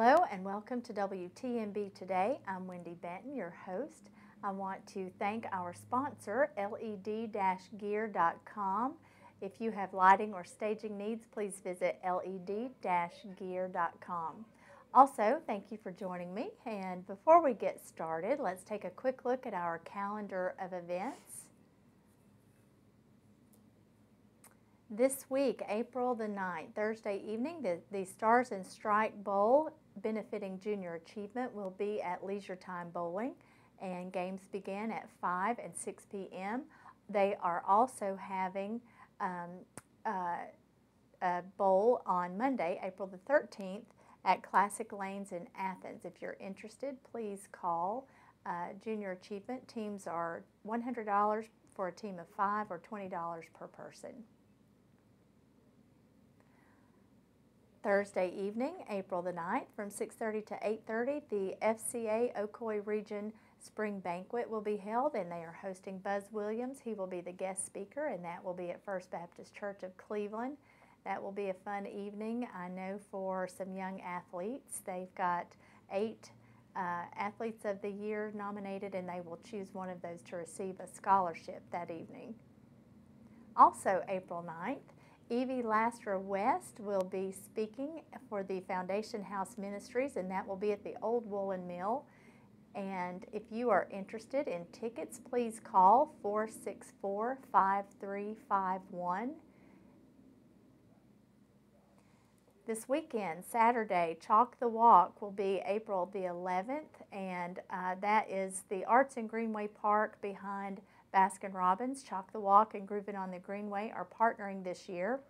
Hello and welcome to WTMB Today. I'm Wendy Benton, your host. I want to thank our sponsor, led-gear.com. If you have lighting or staging needs, please visit led-gear.com. Also, thank you for joining me. And before we get started, let's take a quick look at our calendar of events. This week, April the 9th, Thursday evening, the Stars and Strike Bowl benefiting junior achievement will be at Leisure Time Bowling, and games begin at 5 and 6 p.m. They are also having a bowl on Monday, April the 13th, at Classic Lanes in Athens. If you're interested, please call. Junior achievement teams are $100 for a team of 5 or $20 per person. Thursday evening, April the 9th, from 6:30 to 8:30, the FCA Ocoee Region Spring Banquet will be held, and they are hosting Buzz Williams. He will be the guest speaker, and that will be at First Baptist Church of Cleveland. That will be a fun evening, I know, for some young athletes. They've got 8 Athletes of the Year nominated, and they will choose one of those to receive a scholarship that evening. Also, April 9th, Evie Lastra West will be speaking for the Foundation House Ministries, and that will be at the Old Woolen Mill. And if you are interested in tickets, please call 464-5351. This weekend, Saturday, Chalk the Walk will be April the 11th, and that is the Arts and Greenway Park behind Baskin-Robbins. Chalk the Walk and Groovin' on the Greenway are partnering this year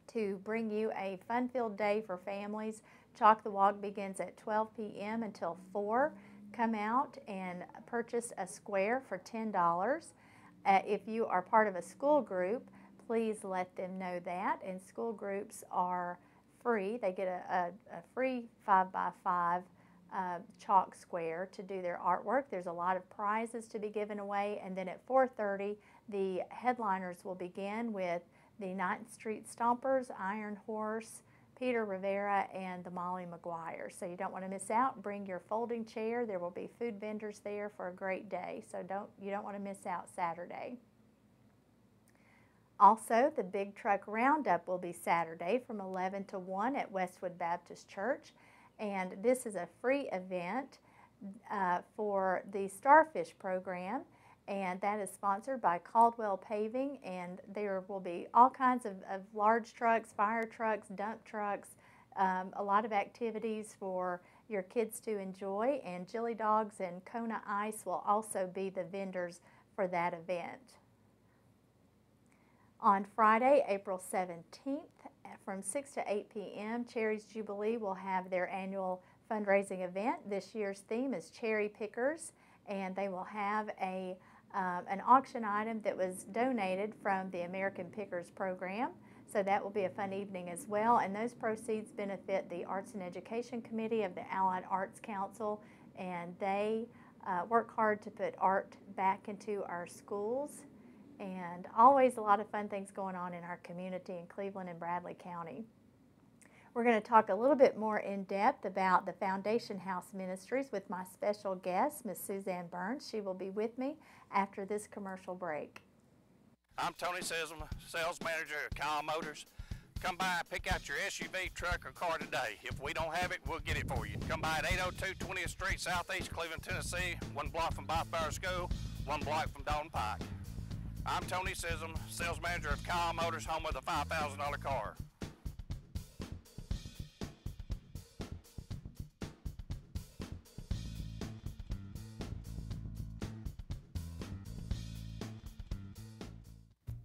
to bring you a fun-filled day for families. Chalk the Walk begins at 12 p.m. until 4. Come out and purchase a square for $10. If you are part of a school group, please let them know that. And school groups are free. They get a free 5x5 chalk square to do their artwork. There's a lot of prizes to be given away, and then at 4:30 the headliners will begin with the 9th Street Stompers, Iron Horse, Peter Rivera, and the Molly Maguire. So you don't want to miss out. Bring your folding chair. There will be food vendors there for a great day, so you don't want to miss out Saturday. Also, the Big Truck Roundup will be Saturday from 11 to 1 at Westwood Baptist Church. And this is a free event for the Starfish program, and that is sponsored by Caldwell Paving, and there will be all kinds of large trucks, fire trucks, dump trucks, a lot of activities for your kids to enjoy, and Chili Dogs and Kona Ice will also be the vendors for that event. On Friday, April 17th, from 6 to 8 p.m., Cherry's Jubilee will have their annual fundraising event. This year's theme is Cherry Pickers, and they will have an auction item that was donated from the American Pickers program. So that will be a fun evening as well, and those proceeds benefit the Arts and Education Committee of the Allied Arts Council, and they work hard to put art back into our schools. And always a lot of fun things going on in our community in Cleveland and Bradley County. We're going to talk a little bit more in depth about the Foundation House Ministries with my special guest, Miss Suzanne Burns. She will be with me after this commercial break. I'm Tony Sism, sales manager at Kyle Motors. Come by and pick out your SUV, truck, or car today. If we don't have it, we'll get it for you. Come by at 802 20th Street, Southeast Cleveland, Tennessee, 1 block from Byflower School, 1 block from Dalton Pike. I'm Tony Sism, sales manager of Kyle Motors, home of the $5,000 car.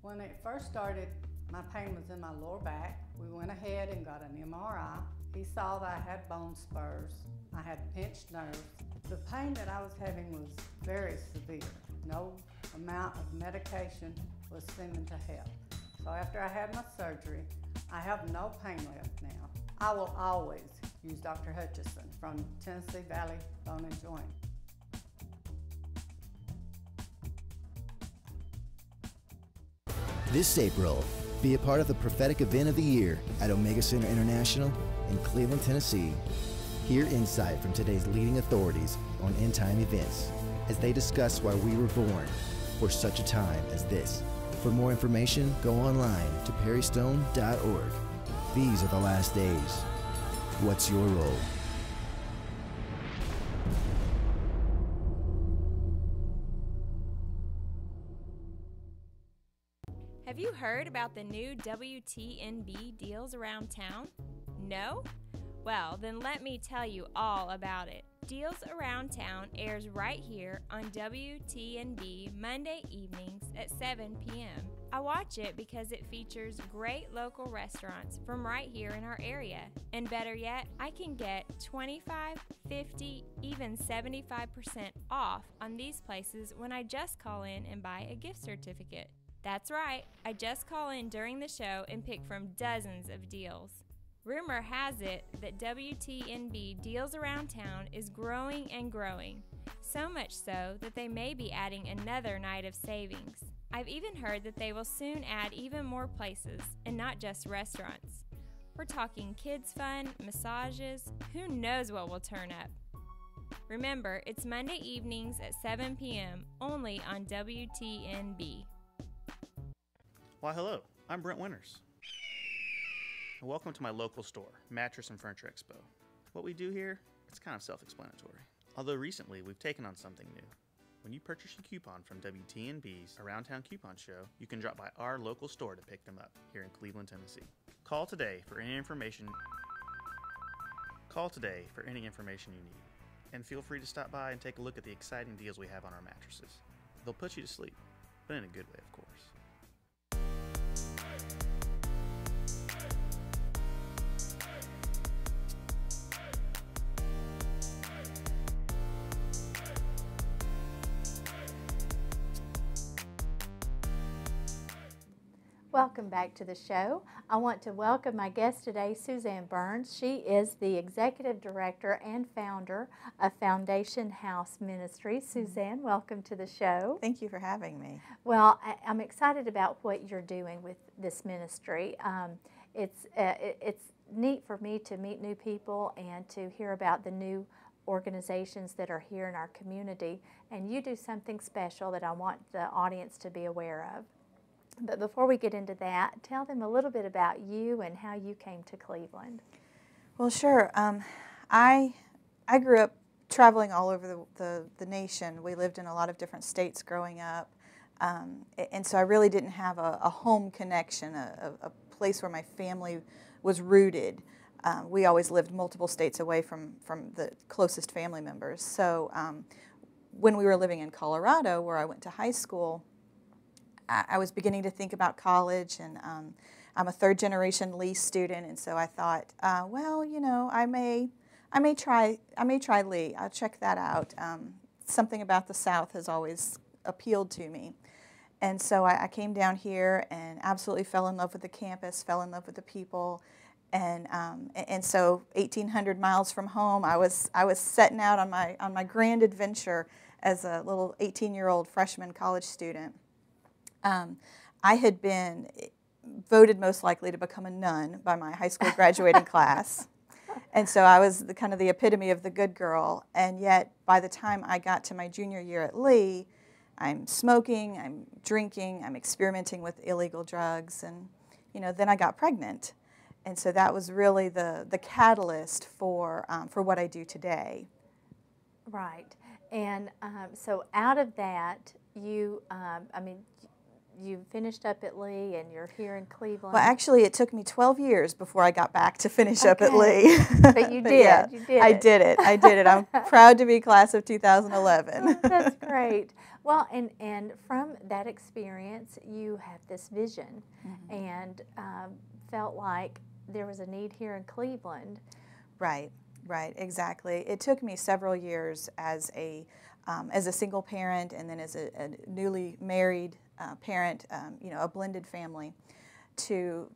When it first started, my pain was in my lower back. We went ahead and got an MRI. He saw that I had bone spurs. I had pinched nerves. The pain that I was having was very severe. No amount of medication was seeming to help. So after I had my surgery, I have no pain left now. I will always use Dr. Hutchison from Tennessee Valley Bone and Joint. This April, be a part of the prophetic event of the year at Omega Center International in Cleveland, Tennessee. Hear insight from today's leading authorities on end-time events as they discuss why we were born for such a time as this. For more information, go online to perrystone.org. These are the last days. What's your role? Have you heard about the new WTNB deals around town? No? Well, then let me tell you all about it. Deals Around Town airs right here on WTNB Monday evenings at 7 p.m. I watch it because it features great local restaurants from right here in our area. And better yet, I can get 25, 50, even 75% off on these places when I just call in and buy a gift certificate. That's right, I just call in during the show and pick from dozens of deals. Rumor has it that WTNB Deals Around Town is growing and growing, so much so that they may be adding another night of savings. I've even heard that they will soon add even more places, and not just restaurants. We're talking kids fun, massages, who knows what will turn up. Remember, it's Monday evenings at 7 p.m. only on WTNB. Why, hello, I'm Brent Winters. And welcome to my local store, Mattress and Furniture Expo. What we do here, it's kind of self-explanatory. Although recently, we've taken on something new. When you purchase a coupon from WTNB's Around Town Coupon Show, you can drop by our local store to pick them up here in Cleveland, Tennessee. Call today for any information you need. And feel free to stop by and take a look at the exciting deals we have on our mattresses. They'll put you to sleep, but in a good way, of course. Welcome back to the show. I want to welcome my guest today, Suzanne Burns. She is the Executive Director and founder of Foundation House Ministries. Suzanne, welcome to the show. Thank you for having me. Well, I'm excited about what you're doing with this ministry. It's neat for me to meet new people and to hear about the new organizations that are here in our community. And you do something special that I want the audience to be aware of. But before we get into that, tell them a little bit about you and how you came to Cleveland. Well, sure. I grew up traveling all over the nation. We lived in a lot of different states growing up. And so I really didn't have a home connection, a place where my family was rooted. We always lived multiple states away from the closest family members. So when we were living in Colorado, where I went to high school, I was beginning to think about college, and I'm a third-generation Lee student, and so I thought, well, you know, I may try Lee. I'll check that out. Something about the South has always appealed to me, and so I came down here and absolutely fell in love with the campus, fell in love with the people, and so 1,800 miles from home, I was setting out on my grand adventure as a little 18-year-old freshman college student. I had been voted most likely to become a nun by my high school graduating class. And so I was kind of the epitome of the good girl. And yet, by the time I got to my junior year at Lee, I'm smoking, I'm drinking, I'm experimenting with illegal drugs, and then I got pregnant. And so that was really the catalyst for what I do today. Right. And so out of that, you finished up at Lee, and you're here in Cleveland. Well, actually, it took me 12 years before I got back to finish up at Lee. But you did. Yeah, you did. I did it. I'm proud to be class of 2011. Oh, that's great. Well, and from that experience, you have this vision, and felt like there was a need here in Cleveland. Right, exactly. It took me several years as a single parent, and then as a newly married parent, a blended family, to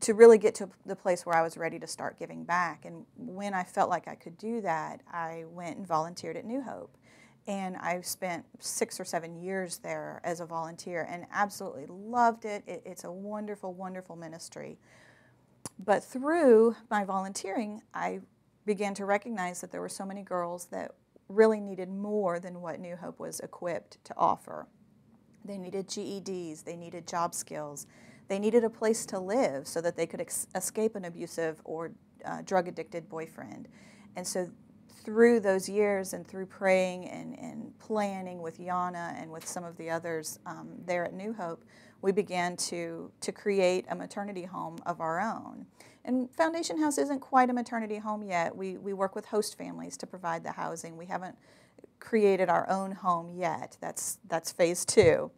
really get to the place where I was ready to start giving back. And when I felt like I could do that, I went and volunteered at New Hope. And I've spent 6 or 7 years there as a volunteer and absolutely loved it. It's a wonderful, wonderful ministry. But through my volunteering, I began to recognize that there were so many girls that really needed more than what New Hope was equipped to offer. They needed GEDs, they needed job skills, they needed a place to live so that they could escape an abusive or drug-addicted boyfriend. And so through those years and through praying and planning with Yana and with some of the others there at New Hope, we began to create a maternity home of our own. And Foundation House isn't quite a maternity home yet. We work with host families to provide the housing. We haven't created our own home yet. That's phase 2.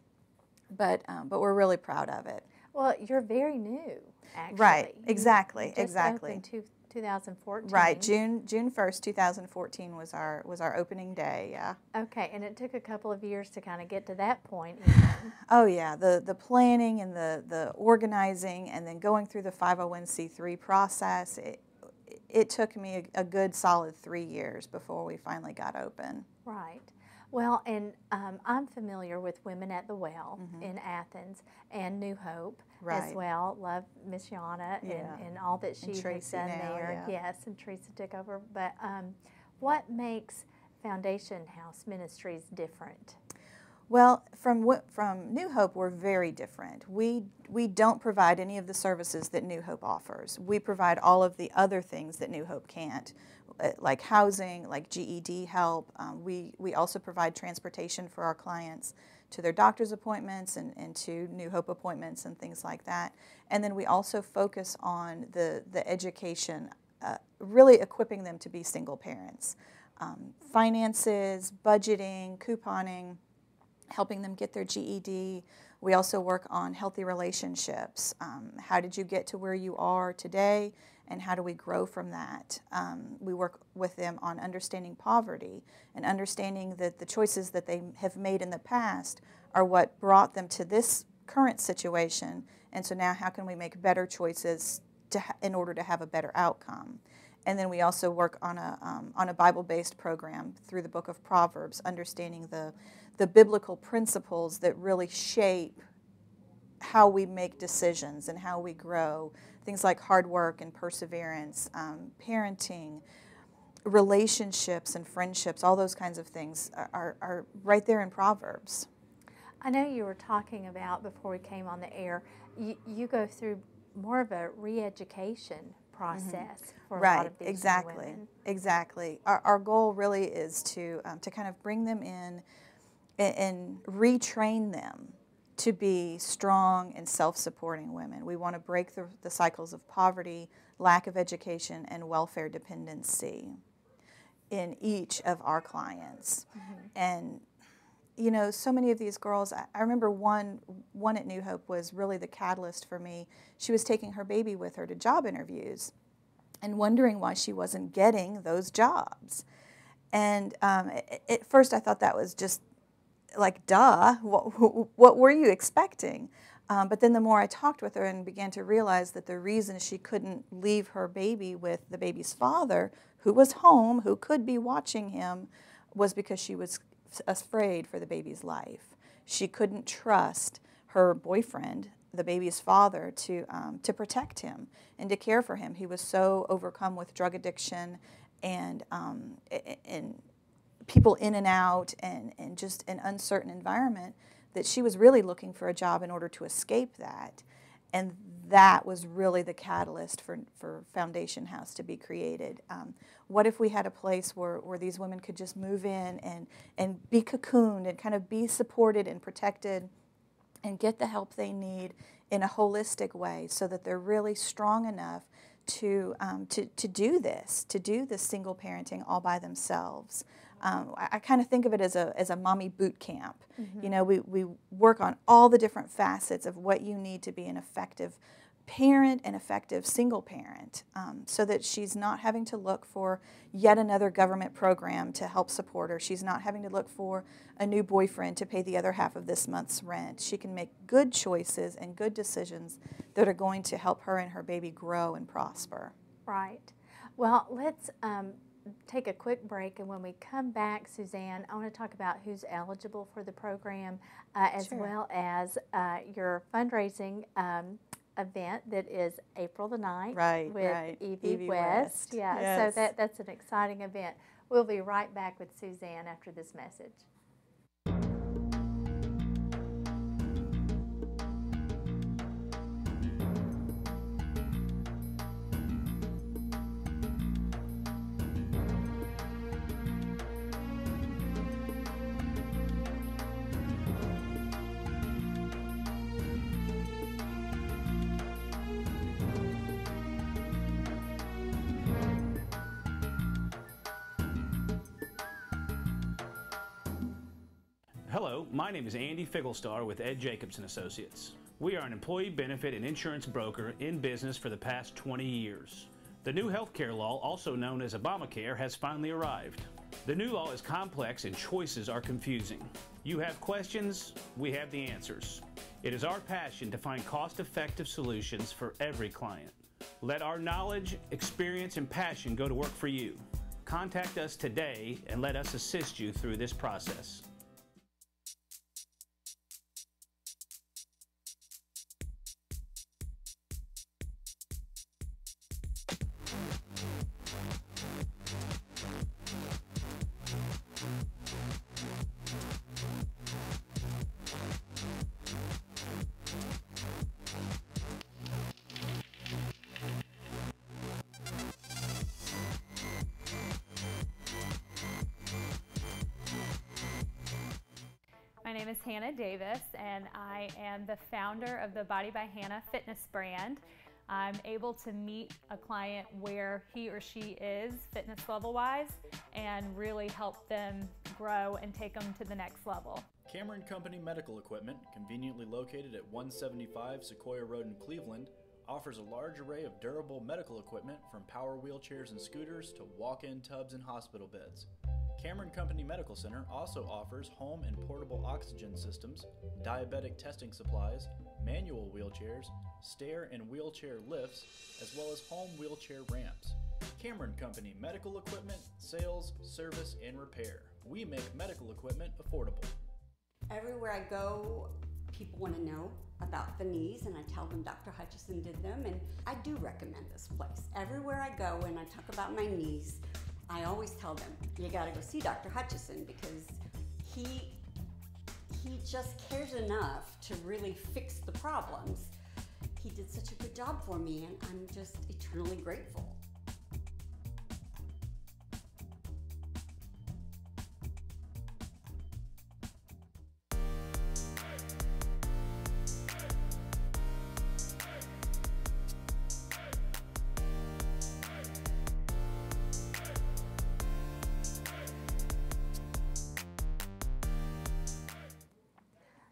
But we're really proud of it. Well, you're very new, actually. Right, exactly, You just exactly. opened 2014. Right, June 1st, 2014 was our opening day, yeah. Okay, and it took a couple of years to kind of get to that point. Even. Oh yeah, the planning and the organizing and then going through the 501c3 process, it took me a good solid 3 years before we finally got open. Right. Well, and I'm familiar with Women at the Well in Athens and New Hope as well. Love Miss Yana and all that she has done there. Yeah. Yes, and Teresa took over. But what makes Foundation House Ministries different? Well, from New Hope, we're very different. We don't provide any of the services that New Hope offers. We provide all of the other things that New Hope can't, like housing, like GED help. We also provide transportation for our clients to their doctor's appointments and to New Hope appointments and things like that. And then we also focus on the education, really equipping them to be single parents. Finances, budgeting, couponing, helping them get their GED. We also work on healthy relationships. How did you get to where you are today, and how do we grow from that? We work with them on understanding poverty and understanding that the choices that they have made in the past are what brought them to this current situation, and so now how can we make better choices in order to have a better outcome? And then we also work on a Bible-based program through the book of Proverbs, understanding the biblical principles that really shape how we make decisions and how we grow. Things like hard work and perseverance, parenting, relationships and friendships, all those kinds of things are right there in Proverbs. I know you were talking about, before we came on the air, you go through more of a re-education process for a lot of these women. Exactly. Our goal really is to kind of bring them in and retrain them to be strong and self-supporting women. We want to break the cycles of poverty, lack of education, and welfare dependency in each of our clients. And you know, so many of these girls, I remember one at New Hope was really the catalyst for me. She was taking her baby with her to job interviews and wondering why she wasn't getting those jobs. And at first I thought that was just like, duh, what were you expecting? But then the more I talked with her and began to realize that the reason she couldn't leave her baby with the baby's father, who was home, who could be watching him, was because she was afraid for the baby's life. She couldn't trust her boyfriend, the baby's father, to protect him and to care for him. He was so overcome with drug addiction and people in and out and just an uncertain environment that she was really looking for a job in order to escape that. And that was really the catalyst for Foundation House to be created. What if we had a place where these women could just move in and be cocooned and kind of be supported and protected and get the help they need in a holistic way so that they're really strong enough to do this, to do this single parenting all by themselves. I kind of think of it as a mommy boot camp. You know, we work on all the different facets of what you need to be an effective parent and effective single parent, so that she's not having to look for yet another government program to help support her. She's not having to look for a new boyfriend to pay the other half of this month's rent. She can make good choices and good decisions that are going to help her and her baby grow and prosper. Right. Well, let's take a quick break, and when we come back, Suzanne, I want to talk about who's eligible for the program, as well as your fundraising event that is April the 9th Right, with right. Evie West. Yeah, Yes. so that's an exciting event. We'll be right back with Suzanne after this message. Hello, my name is Andy Figglestar with Ed Jacobson Associates. We are an employee benefit and insurance broker in business for the past 20 years. The new healthcare law, also known as Obamacare, has finally arrived. The new law is complex and choices are confusing. You have questions, we have the answers. It is our passion to find cost-effective solutions for every client. Let our knowledge, experience, and passion go to work for you. Contact us today and let us assist you through this process. My name is Hannah Davis, and I am the founder of the Body by Hannah fitness brand. I'm able to meet a client where he or she is fitness level-wise and really help them grow and take them to the next level. Cameron Company Medical Equipment, conveniently located at 175 Sequoia Road in Cleveland, offers a large array of durable medical equipment from power wheelchairs and scooters to walk-in tubs and hospital beds. Cameron Company Medical Center also offers home and portable oxygen systems, diabetic testing supplies, manual wheelchairs, stair and wheelchair lifts, as well as home wheelchair ramps. Cameron Company Medical Equipment, sales, service, and repair. We make medical equipment affordable. Everywhere I go, people want to know about the knees, and I tell them Dr. Hutchison did them, and I do recommend this place. Everywhere I go and I talk about my knees, I always tell them, you gotta go see Dr. Hutchison, because he just cares enough to really fix the problems. He did such a good job for me, and I'm just eternally grateful.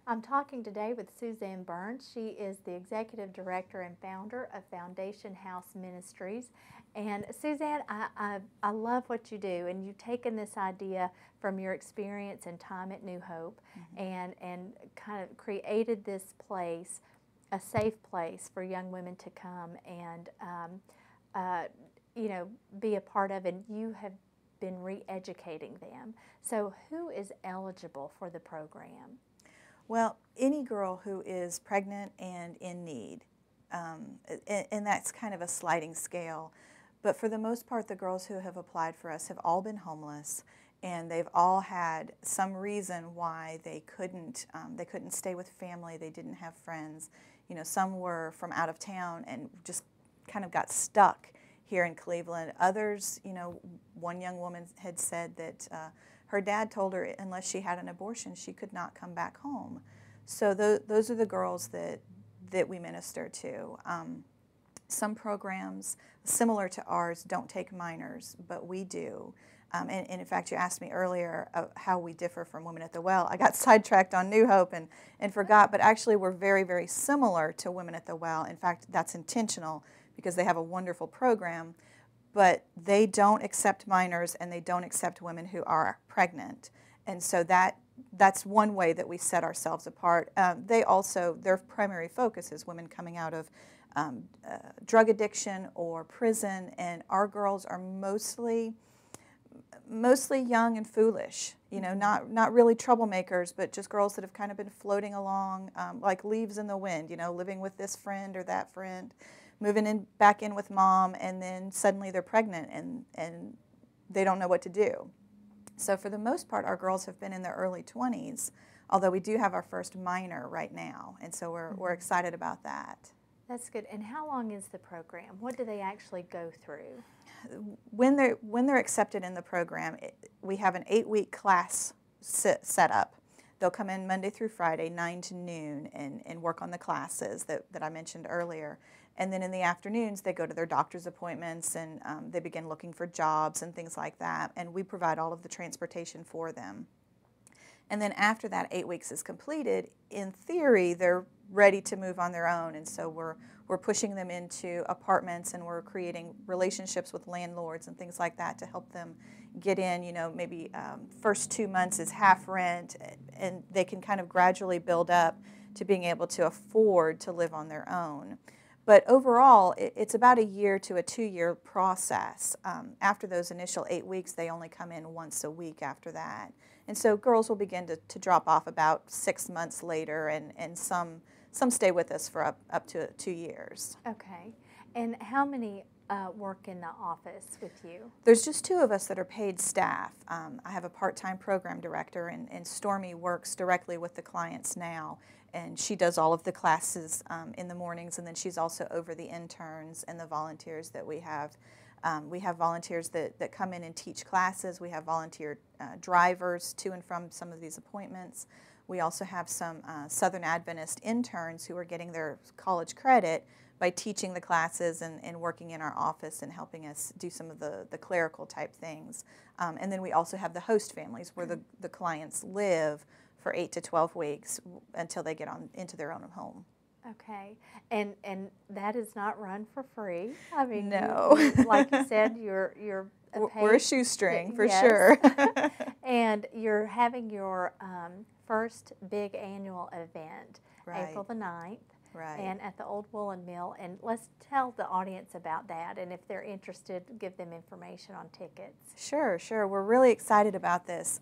I'm talking today with Suzanne Burns. She is the Executive Director and founder of Foundation House Ministries. And Suzanne, I love what you do, and you've taken this idea from your experience and time at New Hope, and kind of created this place, a safe place for young women to come and be a part of, and you have been re-educating them. So who is eligible for the program? Well, any girl who is pregnant and in need, and that's kind of a sliding scale. But for the most part, the girls who have applied for us have all been homeless, and they've all had some reason why they couldn't stay with family. They didn't have friends. You know, some were from out of town and just kind of got stuck here in Cleveland. Others, you know, one young woman had said that her dad told her unless she had an abortion, she could not come back home. So those are the girls that we minister to. Some programs similar to ours don't take minors, but we do. And in fact, you asked me earlier how we differ from Women at the Well. I got sidetracked on New Hope and forgot, but actually we're very, very similar to Women at the Well. In fact, that's intentional because they have a wonderful program, but they don't accept minors and they don't accept women who are pregnant. And so that's one way that we set ourselves apart. Their primary focus is women coming out of drug addiction or prison, and our girls are mostly Mostly young and foolish, you know, not really troublemakers, but just girls that have kind of been floating along like leaves in the wind, you know, living with this friend or that friend, moving in back in with mom, and then suddenly they're pregnant and they don't know what to do. So for the most part, our girls have been in their early 20s, although we do have our first minor right now, and so we're excited about that. That's good. And how long is the program? What do they actually go through? When they're accepted in the program, we have an 8-week class set up. They'll come in Monday through Friday, 9 to noon, and work on the classes that I mentioned earlier. And then in the afternoons, they go to their doctor's appointments, and they begin looking for jobs and things like that. And we provide all of the transportation for them. And then after that 8 weeks is completed, in theory, they're ready to move on their own. And so we're pushing them into apartments, and we're creating relationships with landlords and things like that to help them get in. You know, maybe first 2 months is half rent, and they can kind of gradually build up to being able to afford to live on their own. But overall, it's about a year to a 2-year process. After those initial 8 weeks, they only come in once a week after that. And so girls will begin to drop off about 6 months later, and some stay with us for up to 2 years. Okay. And how many work in the office with you? There's just 2 of us that are paid staff. I have a part-time program director, and Stormy works directly with the clients now. And she does all of the classes in the mornings, and then she's also over the interns and the volunteers that we have. We have volunteers that come in and teach classes. We have volunteer drivers to and from some of these appointments. We also have some Southern Adventist interns who are getting their college credit by teaching the classes and working in our office and helping us do some of the clerical type things. And then we also have the host families where the clients live for 8 to 12 weeks until they get on into their own home. Okay, and that is not run for free. I mean, no. Like you said, you're we're a shoestring for sure. And you're having your first big annual event, right. April the 9th, right. and at the Old Woolen Mill. And let's tell the audience about that, and if they're interested, give them information on tickets. Sure. We're really excited about this.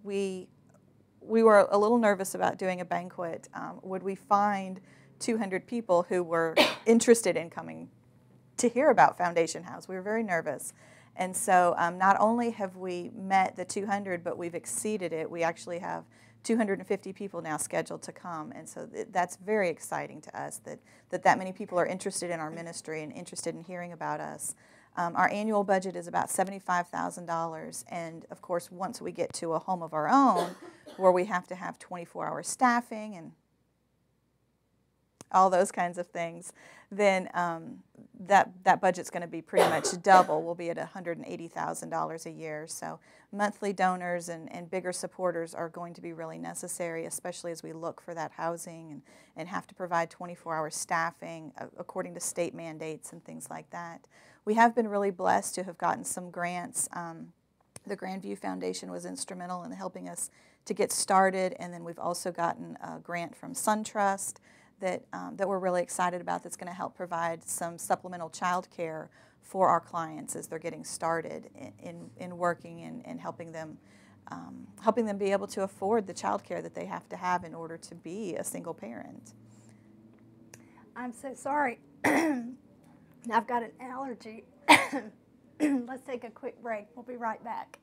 We were a little nervous about doing a banquet. Would we find 200 people who were interested in coming to hear about Foundation House? We were very nervous. And so not only have we met the 200, but we've exceeded it. We actually have 250 people now scheduled to come. And so that's very exciting to us that many people are interested in our ministry and interested in hearing about us. Our annual budget is about $75,000, and of course once we get to a home of our own where we have to have 24-hour staffing and all those kinds of things, then that budget's going to be pretty much double. We'll be at $180,000 a year. So monthly donors and bigger supporters are going to be really necessary, especially as we look for that housing and have to provide 24-hour staffing according to state mandates and things like that. We have been really blessed to have gotten some grants. The Grandview Foundation was instrumental in helping us to get started, and then we've also gotten a grant from SunTrust that we're really excited about, that's going to help provide some supplemental child care for our clients as they're getting started in working and helping them be able to afford the child care that they have to have in order to be a single parent. I'm so sorry. I've got an allergy. Let's take a quick break. We'll be right back.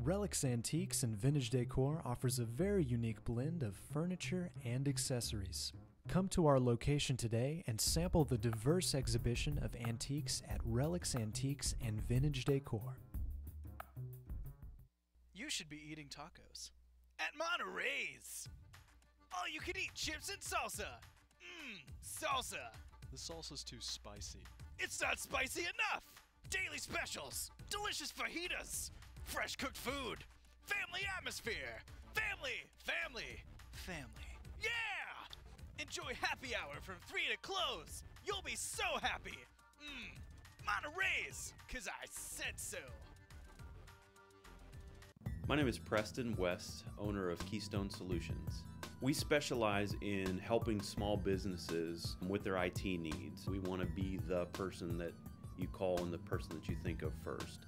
Relics Antiques and Vintage Decor offers a very unique blend of furniture and accessories. Come to our location today and sample the diverse exhibition of antiques at Relics Antiques and Vintage Decor. You should be eating tacos at Monterey's. All you can eat chips and salsa. Salsa. The salsa's too spicy. It's not spicy enough. Daily specials, delicious fajitas, fresh cooked food, family atmosphere, family. Yeah! Enjoy happy hour from 3 to close. You'll be so happy. Mine a raise, 'cause I said so. My name is Preston West, owner of Keystone Solutions. We specialize in helping small businesses with their IT needs. We want to be the person that you call and the person that you think of first.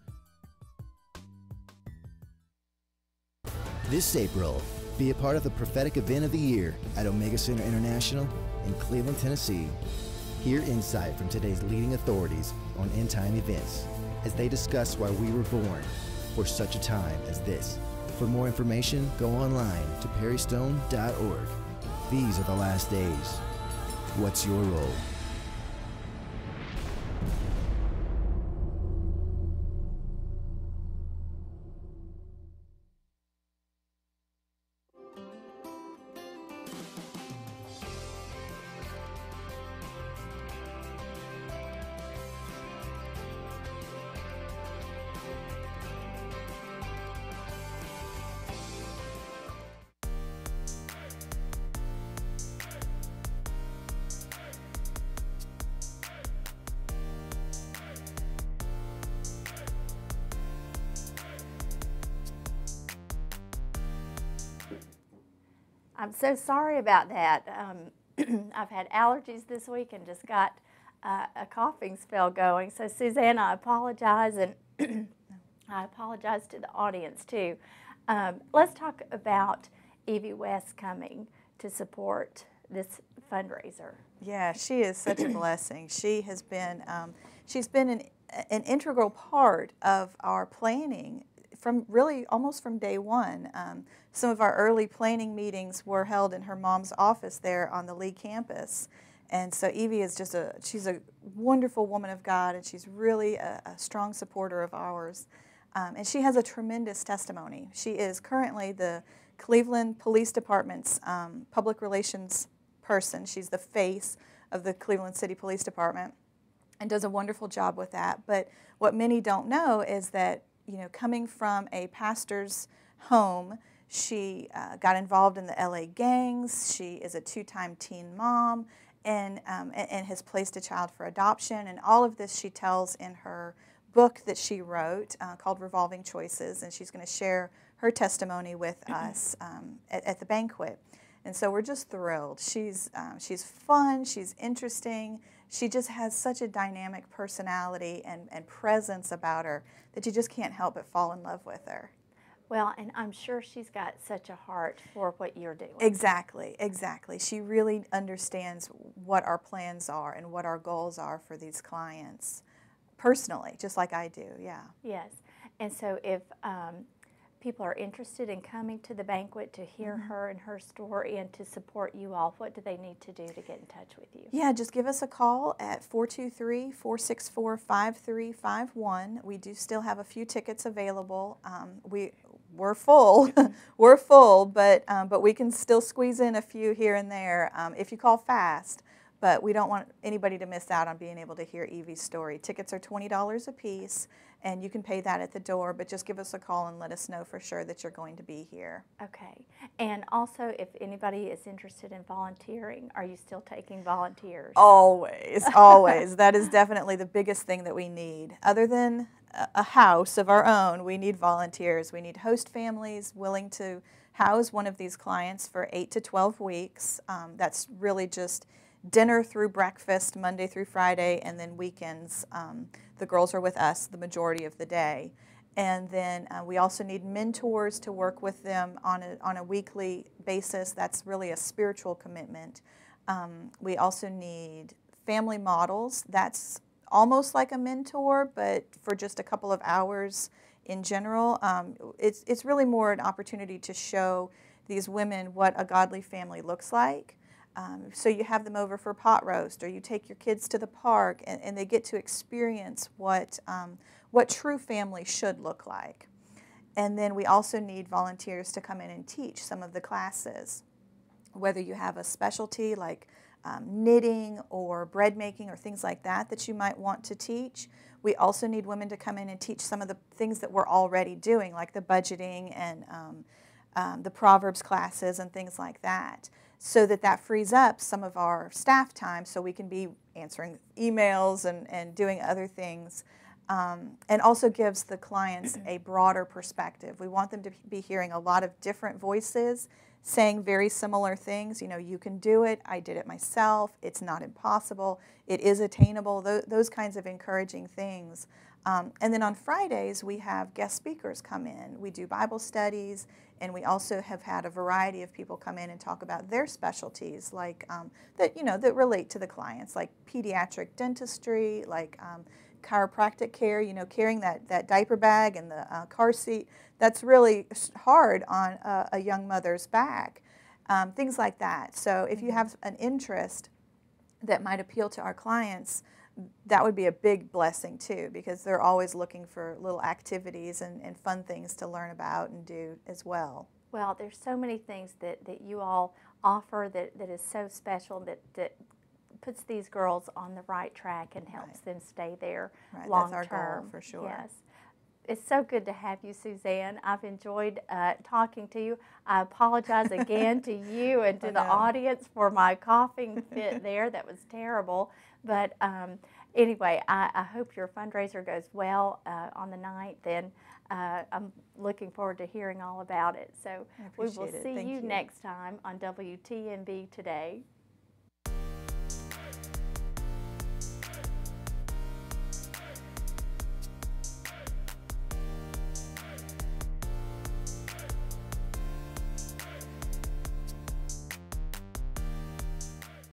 This April, be a part of the prophetic event of the year at Omega Center International in Cleveland, Tennessee. Hear insight from today's leading authorities on end-time events as they discuss why we were born for such a time as this. For more information, go online to perrystone.org. These are the last days. What's your role? I'm so sorry about that. I've had allergies this week and just got a coughing spell going. So Suzanne, I apologize, and I apologize to the audience too. Let's talk about Evie West coming to support this fundraiser. Yeah, she is such a blessing. She has been, she's been an integral part of our planning from really almost from day one. Some of our early planning meetings were held in her mom's office there on the Lee campus. And so Evie is just she's a wonderful woman of God, and she's really a strong supporter of ours. And she has a tremendous testimony. She is currently the Cleveland Police Department's public relations person. She's the face of the Cleveland City Police Department and does a wonderful job with that. But what many don't know is that, you know, coming from a pastor's home, she got involved in the LA gangs. She is a two-time teen mom and has placed a child for adoption. And all of this she tells in her book that she wrote called Revolving Choices, and she's going to share her testimony with us at the banquet. And so we're just thrilled. She's fun, she's interesting, she just has such a dynamic personality and presence about her that you just can't help but fall in love with her. Well, and I'm sure she's got such a heart for what you're doing. Exactly, exactly. She really understands what our plans are and what our goals are for these clients personally, just like I do, yeah. Yes, and so if people are interested in coming to the banquet to hear her and her story and to support you all, what do they need to do to get in touch with you? Yeah, just give us a call at 423-464-5351. We do still have a few tickets available. We're full, we're full, but we can still squeeze in a few here and there if you call fast. But we don't want anybody to miss out on being able to hear Evie's story. Tickets are $20 a piece, and you can pay that at the door, but just give us a call and let us know for sure that you're going to be here. Okay. And also, if anybody is interested in volunteering, are you still taking volunteers? Always, always. That is definitely the biggest thing that we need. Other than a house of our own, we need volunteers. We need host families willing to house one of these clients for 8 to 12 weeks. That's really just dinner through breakfast, Monday through Friday, and then weekends. The girls are with us the majority of the day. And then we also need mentors to work with them on a weekly basis. That's really a spiritual commitment. We also need family models. That's almost like a mentor, but for just a couple of hours in general. It's really more an opportunity to show these women what a godly family looks like. So you have them over for pot roast, or you take your kids to the park, and they get to experience what true family should look like. And then we also need volunteers to come in and teach some of the classes. Whether you have a specialty like knitting or bread making or things like that you might want to teach. We also need women to come in and teach some of the things that we're already doing, like the budgeting and the Proverbs classes and things like that. so that frees up some of our staff time so we can be answering emails and doing other things. And also gives the clients a broader perspective. We want them to be hearing a lot of different voices saying very similar things. You know, you can do it, I did it myself, it's not impossible, it is attainable, those kinds of encouraging things. And then on Fridays, we have guest speakers come in. We do Bible studies, and we also have had a variety of people come in and talk about their specialties, like that relate to the clients, like pediatric dentistry, like chiropractic care, carrying that diaper bag and the car seat. That's really hard on a young mother's back, things like that. So if you have an interest that might appeal to our clients, that would be a big blessing too, because they're always looking for little activities and fun things to learn about and do as well. Well, there's so many things that you all offer that is so special, that puts these girls on the right track and helps them stay there long term. That's our goal, for sure. Yes. It's so good to have you, Suzanne. I've enjoyed talking to you. I apologize again to you and to the audience for my coughing fit there. That was terrible. But anyway, I hope your fundraiser goes well on the 9th, and I'm looking forward to hearing all about it. So we will see you next time on WTNB Today.